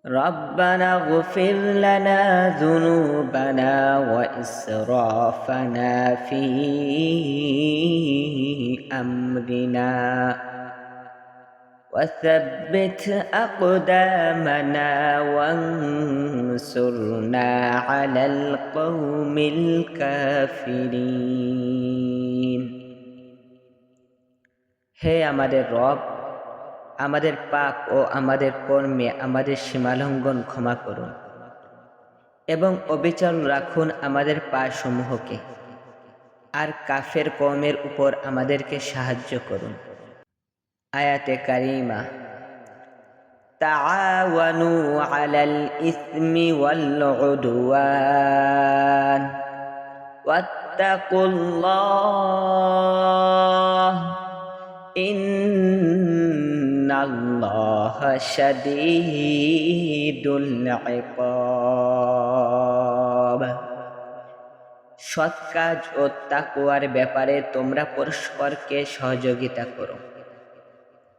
ربنا اغفر لنا ذنوبنا وإسرافنا في أمرنا وثبت أقدامنا وانصرنا على القوم الكافرين হে আমাদের রব, আমাদের পাপ ও আমাদের কর্মে আমাদের সীমালঙ্ঘন ক্ষমা করুন এবং অবিচল রাখুন আমাদের পাসমূহকে, আর কাফের কওমের উপর আমাদেরকে সাহায্য করুন। আয়াতে কারিমা তাআওয়ানু আলাল ইসমি ওয়াল উদওয়ান ওয়াত্তাকুল্লাহ ইন্নাল্লাহা শাদীদুল ইকাব। সৎ কাজ ও তাকওয়ার ব্যাপারে তোমরা পরস্পরকে সহযোগিতা করো,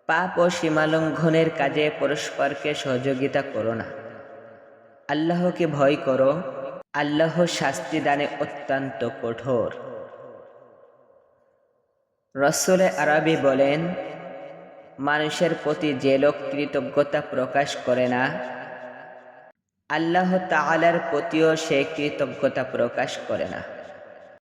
পাপ ও সীমালঙ্ঘনের কাজে পরস্পরকে সহযোগিতা করো না। আল্লাহকে ভয় করো, আল্লাহ শাস্তি দানে অত্যন্ত কঠোর। রাসূলে আরবি বলেন, মানুষের প্রতি যে লোক কৃতজ্ঞতা প্রকাশ করে না, আল্লাহ তাআলার প্রতিও সে কৃতজ্ঞতা প্রকাশ করে না।